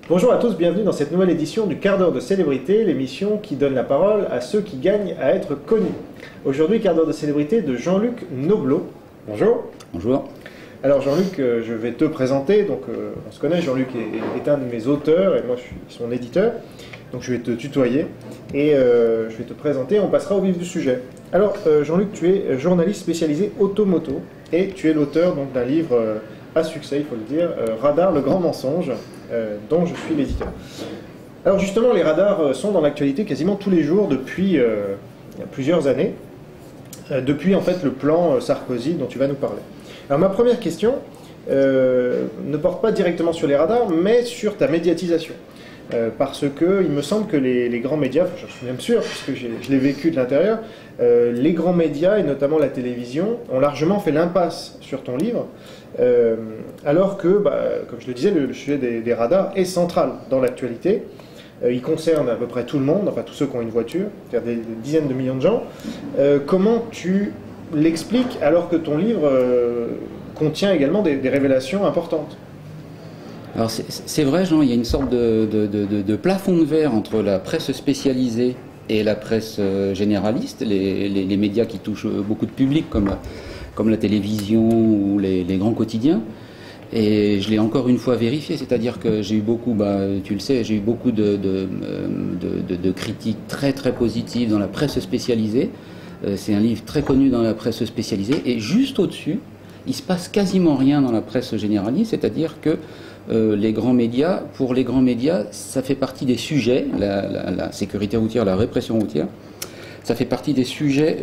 Bonjour à tous, bienvenue dans cette nouvelle édition du quart d'heure de célébrité, l'émission qui donne la parole à ceux qui gagnent à être connus. Aujourd'hui, quart d'heure de célébrité de Jean-Luc Nobleau. Bonjour. Bonjour. Alors Jean-Luc, je vais te présenter, donc on se connaît, Jean-Luc est un de mes auteurs et moi je suis son éditeur, donc je vais te tutoyer et je vais te présenter, on passera au vif du sujet. Alors Jean-Luc, tu es journaliste spécialisé automoto et tu es l'auteur d'un livre à succès, il faut le dire, Radar, le grand mensonge, dont je suis l'éditeur. Alors justement, les radars sont dans l'actualité quasiment tous les jours depuis plusieurs années, depuis en fait le plan Sarkozy dont tu vas nous parler. Alors ma première question ne porte pas directement sur les radars, mais sur ta médiatisation. Parce que il me semble que les grands médias, enfin, je suis même sûr, puisque je l'ai vécu de l'intérieur, les grands médias, et notamment la télévision, ont largement fait l'impasse sur ton livre, alors que, comme je le disais, le sujet des radars est central dans l'actualité. Il concerne à peu près tout le monde, enfin tous ceux qui ont une voiture, c'est-à-dire des dizaines de millions de gens. Comment tu l'expliques alors que ton livre contient également des révélations importantes? Alors c'est vrai, Jean, il y a une sorte de plafond de verre entre la presse spécialisée et la presse généraliste, les médias qui touchent beaucoup de public comme la télévision ou les grands quotidiens. Et je l'ai encore une fois vérifié, c'est-à-dire que j'ai eu beaucoup, tu le sais, j'ai eu beaucoup de critiques très très positives dans la presse spécialisée. C'est un livre très connu dans la presse spécialisée. Et juste au-dessus, il se passe quasiment rien dans la presse généraliste, c'est-à-dire que les grands médias, pour les grands médias, ça fait partie des sujets, la sécurité routière, la répression routière, ça fait partie des sujets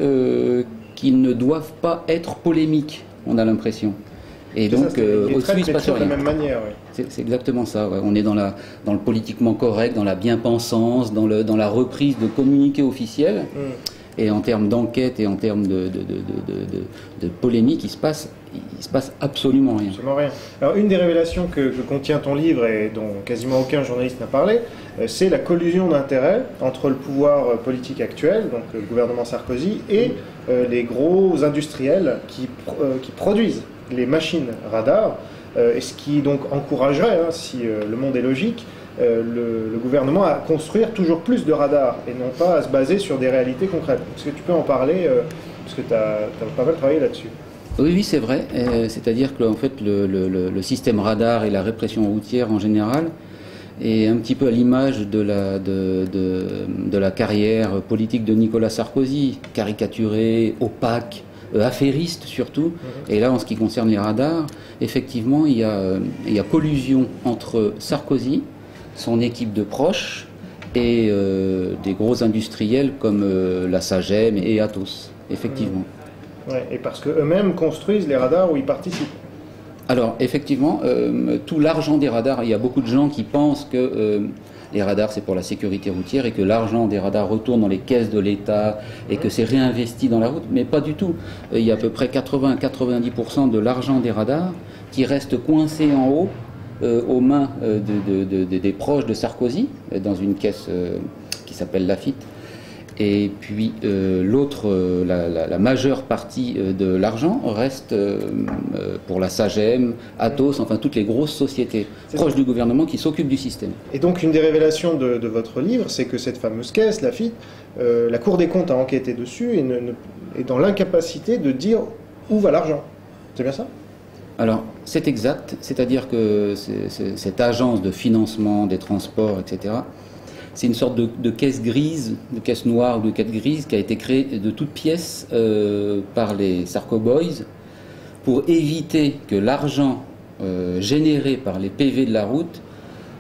qui ne doivent pas être polémiques, on a l'impression. Et donc, au-dessus, il se passe rien. De la même manière, oui. C'est exactement ça. Ouais. On est dans le politiquement correct, dans la bien-pensance, dans la reprise de communiqués officiels. Et en termes d'enquête et en termes de polémique, il se passe absolument rien. Absolument rien. Alors, une des révélations que contient ton livre et dont quasiment aucun journaliste n'a parlé, c'est la collusion d'intérêts entre le pouvoir politique actuel, donc le gouvernement Sarkozy, et les gros industriels qui produisent les machines radars, et ce qui donc encouragerait, si le monde est logique, le gouvernement à construire toujours plus de radars et non pas à se baser sur des réalités concrètes. Est-ce que tu peux en parler, parce que tu as pas mal travaillé là-dessus? Oui, c'est vrai. C'est-à-dire que en fait, le système radar et la répression routière en général est un petit peu à l'image de la carrière politique de Nicolas Sarkozy, caricaturée, opaque, affairiste surtout. Et là, en ce qui concerne les radars, effectivement, il y a collusion entre Sarkozy, son équipe de proches, et des gros industriels comme la Sagem et Atos, effectivement. Ouais, et parce qu'eux-mêmes construisent les radars où ils participent. Alors, effectivement, tout l'argent des radars, il y a beaucoup de gens qui pensent que les radars, c'est pour la sécurité routière et que l'argent des radars retourne dans les caisses de l'État et que c'est réinvesti dans la route, mais pas du tout. Il y a à peu près 80-90% de l'argent des radars qui reste coincé en haut aux mains des proches de Sarkozy, dans une caisse qui s'appelle Laffitte. Et puis la majeure partie de l'argent reste pour la Sagem, Atos, enfin toutes les grosses sociétés proches du gouvernement qui s'occupent du système. Et donc une des révélations de votre livre, c'est que cette fameuse caisse, Laffitte, la Cour des comptes a enquêté dessus et est dans l'incapacité de dire où va l'argent. C'est bien ça? Alors, c'est exact, c'est-à-dire que cette agence de financement des transports, etc., c'est une sorte de caisse grise, de caisse noire ou de caisse grise qui a été créée de toutes pièces par les Sarko Boys pour éviter que l'argent généré par les PV de la route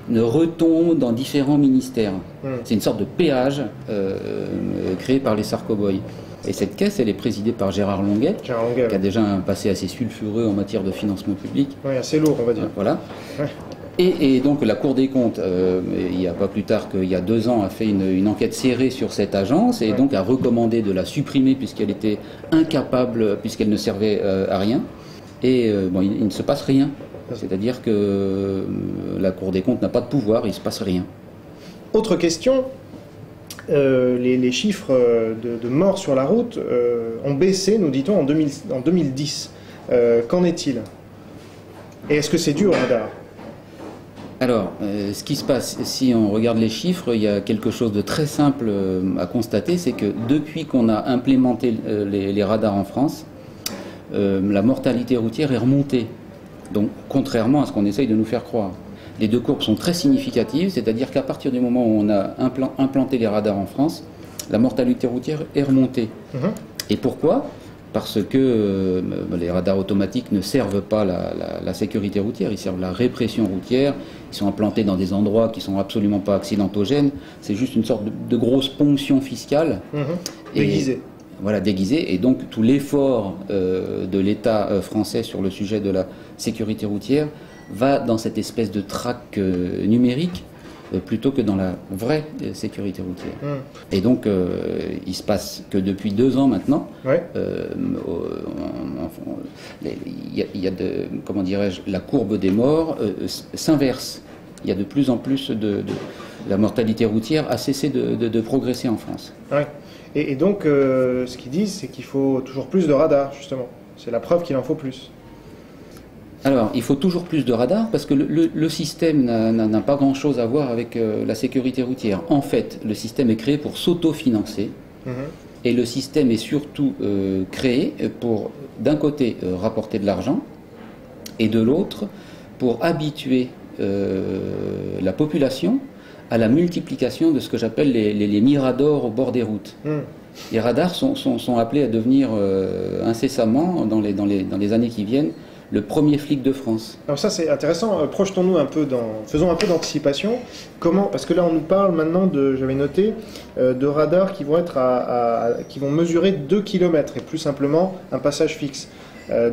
ne retombe dans différents ministères. C'est une sorte de péage créé par les Sarko Boys. Et cette caisse, elle est présidée par Gérard Longuet, qui a déjà un passé assez sulfureux en matière de financement public. Oui, assez lourd, on va dire. Voilà. Ouais. Et donc la Cour des comptes, il n'y a pas plus tard qu'il y a 2 ans, a fait une enquête serrée sur cette agence et donc a recommandé de la supprimer puisqu'elle était incapable, puisqu'elle ne servait à rien. Et il ne se passe rien. C'est-à-dire que la Cour des comptes n'a pas de pouvoir, il ne se passe rien. Autre question, les chiffres de morts sur la route ont baissé, nous dit-on, en 2010. Qu'en est-il? Et est-ce que c'est dû au radar? Alors, ce qui se passe, si on regarde les chiffres, il y a quelque chose de très simple à constater, c'est que depuis qu'on a implémenté les radars en France, la mortalité routière est remontée. Donc, contrairement à ce qu'on essaye de nous faire croire. Les deux courbes sont très significatives, c'est-à-dire qu'à partir du moment où on a implanté les radars en France, la mortalité routière est remontée. Et pourquoi ? Parce que les radars automatiques ne servent pas la sécurité routière, ils servent la répression routière, ils sont implantés dans des endroits qui ne sont absolument pas accidentogènes, c'est juste une sorte de grosse ponction fiscale. Déguisée. Voilà, déguisée, et donc tout l'effort de l'État français sur le sujet de la sécurité routière va dans cette espèce de traque numérique, plutôt que dans la vraie sécurité routière. Et donc, il se passe que depuis 2 ans maintenant, comment dirais-je, la courbe des morts s'inverse. Il y a de plus en plus la mortalité routière a cessé de progresser en France. Ouais. Et donc, ce qu'ils disent, c'est qu'il faut toujours plus de radars, justement. C'est la preuve qu'il en faut plus. Alors, il faut toujours plus de radars parce que le système n'a pas grand-chose à voir avec la sécurité routière. En fait, le système est créé pour s'autofinancer et le système est surtout créé pour, d'un côté, rapporter de l'argent et de l'autre, pour habituer la population à la multiplication de ce que j'appelle les miradors au bord des routes. Les radars sont appelés à devenir incessamment, dans les années qui viennent, le premier flic de France. Alors ça c'est intéressant, projetons-nous un peu faisons un peu d'anticipation. Comment, parce que là on nous parle maintenant j'avais noté, de radars qui vont être qui vont mesurer 2 km et plus simplement un passage fixe.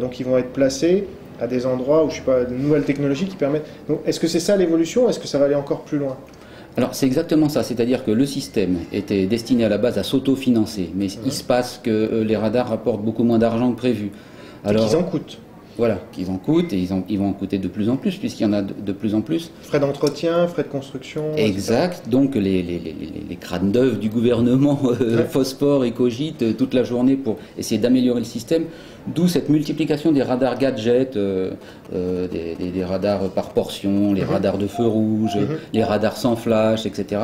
Donc ils vont être placés à des endroits où, je sais pas, de nouvelles technologies qui permettent... Donc est-ce que c'est ça l'évolution? Est-ce que ça va aller encore plus loin? Alors c'est exactement ça, c'est-à-dire que le système était destiné à la base à s'autofinancer, mais il se passe que les radars rapportent beaucoup moins d'argent que prévu. Alors, et qu'ils en coûtent. Voilà, qu'ils en coûtent, et ils vont en coûter de plus en plus, puisqu'il y en a de plus en plus. Frais d'entretien, frais de construction... Exact, etc. Donc les crânes d'œuvre du gouvernement phosphore et cogitent toute la journée pour essayer d'améliorer le système, d'où cette multiplication des radars gadgets, des radars par portion, les radars de feu rouge, les radars sans flash, etc.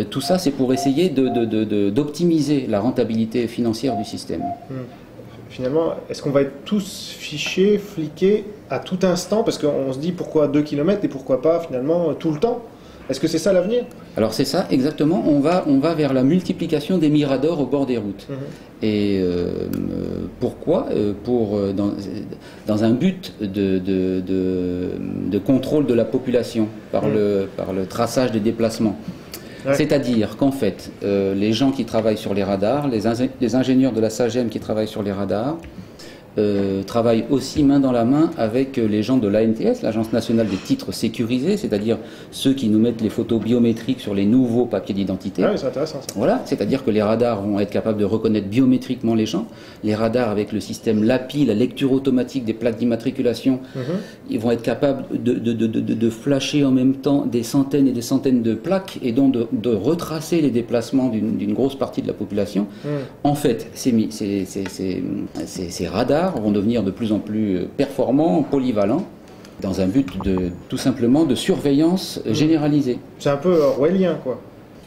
Tout ça, c'est pour essayer d'optimiser la rentabilité financière du système. Finalement, est-ce qu'on va être tous fichés, fliqués à tout instant? Parce qu'on se dit pourquoi 2 km et pourquoi pas finalement tout le temps? Est-ce que c'est ça l'avenir? Alors c'est ça, exactement. On va vers la multiplication des miradors au bord des routes. Et pourquoi? Dans un but de contrôle de la population par le traçage des déplacements. C'est-à-dire qu'en fait, les gens qui travaillent sur les radars, les ingénieurs de la SAGEM qui travaillent sur les radars, travaillent aussi main dans la main avec les gens de l'ANTS, l'Agence nationale des titres sécurisés, c'est-à-dire ceux qui nous mettent les photos biométriques sur les nouveaux papiers d'identité. Ah oui, c'est intéressant ça. Voilà, c'est-à-dire que les radars vont être capables de reconnaître biométriquement les gens. Les radars avec le système LAPI, la lecture automatique des plaques d'immatriculation, ils vont être capables de flasher en même temps des centaines et des centaines de plaques et donc de retracer les déplacements d'une grosse partie de la population. En fait, ces radars vont devenir de plus en plus performants, polyvalents, dans un but tout simplement de surveillance généralisée. C'est un peu orwellien, quoi.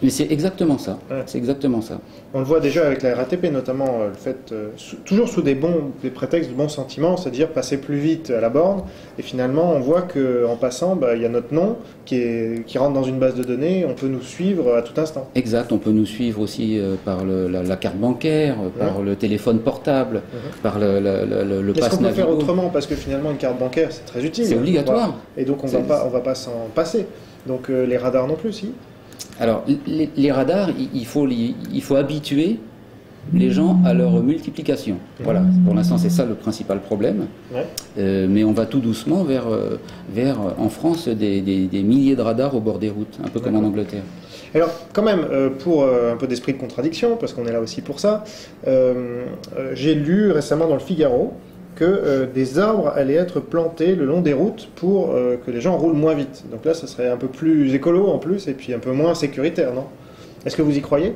Mais c'est exactement ça. C'est exactement ça. On le voit déjà avec la RATP, notamment le fait, toujours sous des prétextes de bons sentiments, c'est-à-dire passer plus vite à la borne. Et finalement, on voit qu'en passant, il y a notre nom qui rentre dans une base de données. On peut nous suivre à tout instant. Exact. On peut nous suivre aussi par la carte bancaire, par le téléphone portable, par le pass Est-ce qu'on peut faire Navigo. Autrement? Parce que finalement, une carte bancaire, c'est très utile. C'est obligatoire. Et donc, on va pas s'en passer. Donc, les radars non plus, si. Alors, les radars, il faut habituer les gens à leur multiplication. Voilà, pour l'instant, c'est ça le principal problème. Mais on va tout doucement vers en France, des milliers de radars au bord des routes, un peu comme en Angleterre. Alors, quand même, pour un peu d'esprit de contradiction, parce qu'on est là aussi pour ça, j'ai lu récemment dans le Figaro que des arbres allaient être plantés le long des routes pour que les gens roulent moins vite. Donc là, ça serait un peu plus écolo en plus, et puis un peu moins sécuritaire, non? Est-ce que vous y croyez?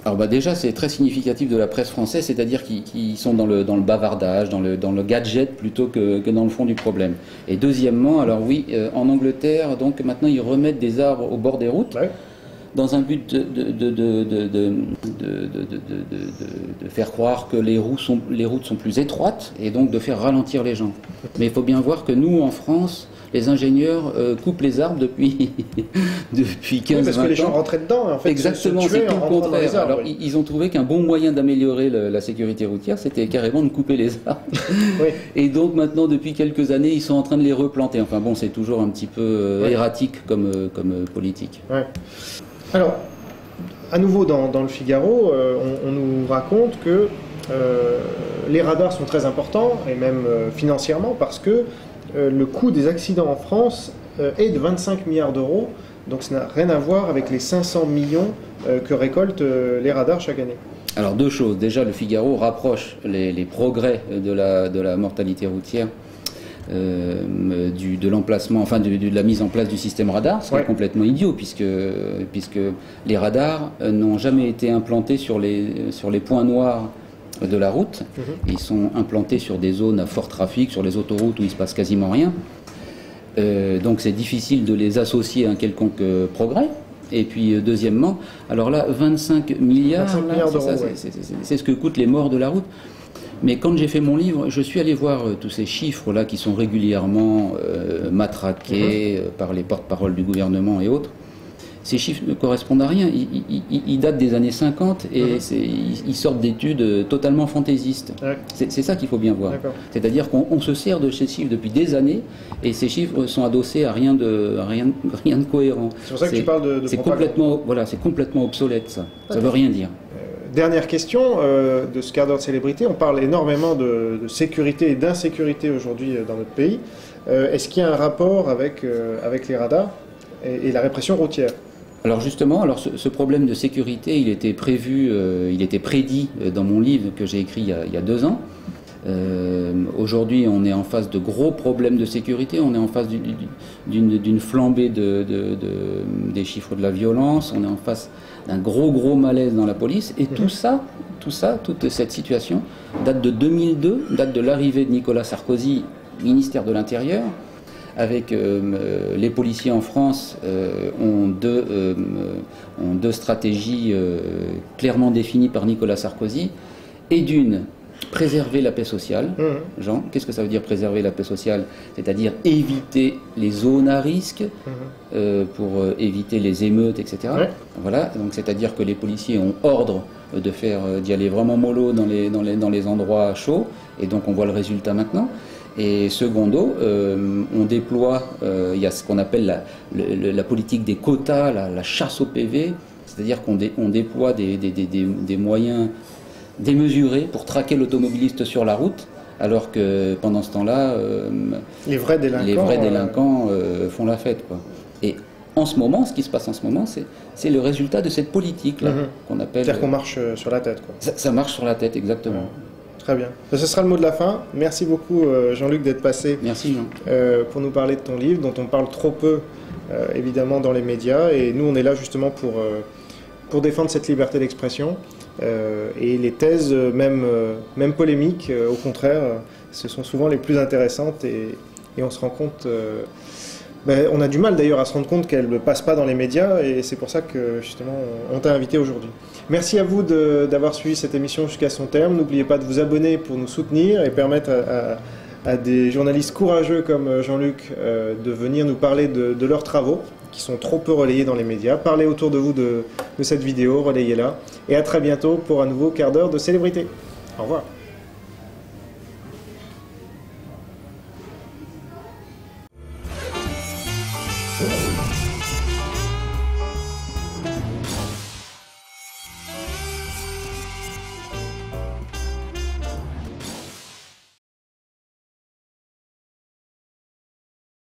Alors bah déjà, c'est très significatif de la presse française, c'est-à-dire qu'ils sont dans le bavardage, dans le gadget plutôt que dans le fond du problème. Et deuxièmement, alors oui, en Angleterre, donc maintenant ils remettent des arbres au bord des routes. Ouais. Dans un but de faire croire que les routes sont plus étroites et donc de faire ralentir les gens. Mais il faut bien voir que nous, en France, les ingénieurs coupent les arbres depuis 15 ans. Parce que les gens rentraient dedans, en fait. Exactement, c'est tout le contraire. Alors, ils ont trouvé qu'un bon moyen d'améliorer la sécurité routière, c'était carrément de couper les arbres. Oui. Et donc maintenant, depuis quelques années, ils sont en train de les replanter. Enfin bon, c'est toujours un petit peu erratique comme politique. Ouais. Alors, à nouveau dans le Figaro, on nous raconte que les radars sont très importants, et même financièrement, parce que le coût des accidents en France est de 25 milliards d'euros, donc ça n'a rien à voir avec les 500 millions que récoltent les radars chaque année. Alors deux choses, déjà le Figaro rapproche les progrès de la mortalité routière de l'emplacement, enfin de la mise en place du système radar, ce qui est complètement idiot puisque les radars n'ont jamais été implantés sur les points noirs de la route. Ils sont implantés sur des zones à fort trafic, sur les autoroutes où il se passe quasiment rien. Donc c'est difficile de les associer à un quelconque progrès. Et puis deuxièmement, alors là 25 milliards, c'est ce que coûtent les morts de la route. Mais quand j'ai fait mon livre, je suis allé voir tous ces chiffres-là qui sont régulièrement matraqués par les porte-paroles du gouvernement et autres. Ces chiffres ne correspondent à rien. Ils datent des années 50 et ils sortent d'études totalement fantaisistes. Ouais. C'est ça qu'il faut bien voir. C'est-à-dire qu'on se sert de ces chiffres depuis des années et ces chiffres sont adossés à rien de cohérent. C'est pour ça que tu parles de c'est complètement obsolète, ça. Ça ne veut rien dire. Dernière question de ce quart d'heure de célébrité. On parle énormément de sécurité et d'insécurité aujourd'hui dans notre pays. Est-ce qu'il y a un rapport avec les radars et la répression routière? Alors justement, ce problème de sécurité, il était prédit dans mon livre que j'ai écrit il y a 2 ans. Aujourd'hui, on est en face de gros problèmes de sécurité, on est en face d'une flambée des chiffres de la violence, on est en face d'un gros malaise dans la police, et toute cette situation date de 2002, date de l'arrivée de Nicolas Sarkozy, ministère de l'Intérieur, avec les policiers en France ont deux stratégies clairement définies par Nicolas Sarkozy, et d'une, préserver la paix sociale. Jean, qu'est-ce que ça veut dire préserver la paix sociale? C'est-à-dire éviter les zones à risque pour éviter les émeutes, etc. Ouais. Voilà, donc c'est-à-dire que les policiers ont ordre d'y aller vraiment mollo dans les endroits chauds, et donc on voit le résultat maintenant. Et secondo, on déploie, il y a ce qu'on appelle la politique des quotas, la chasse au PV, c'est-à-dire qu'on déploie des moyens démesurés pour traquer l'automobiliste sur la route, alors que pendant ce temps-là, les vrais délinquants font la fête, quoi. Et en ce moment, ce qui se passe en ce moment, c'est le résultat de cette politique-là qu'on appelle... C'est-à-dire qu'on marche sur la tête, quoi. Ça marche sur la tête, exactement. Très bien. Ce sera le mot de la fin. Merci beaucoup Jean-Luc d'être passé. Merci Jean. Pour nous parler de ton livre, dont on parle trop peu évidemment dans les médias. Et nous, on est là justement pour défendre cette liberté d'expression. Et les thèses, même polémiques, au contraire, ce sont souvent les plus intéressantes. Et on se rend compte... on a du mal d'ailleurs à se rendre compte qu'elles ne passent pas dans les médias. Et c'est pour ça que justement, on t'a invité aujourd'hui. Merci à vous d'avoir suivi cette émission jusqu'à son terme. N'oubliez pas de vous abonner pour nous soutenir et permettre à des journalistes courageux comme Jean-Luc de venir nous parler de leurs travaux qui sont trop peu relayés dans les médias. Parlez autour de vous de cette vidéo, relayez-la. Et à très bientôt pour un nouveau quart d'heure de célébrité. Au revoir.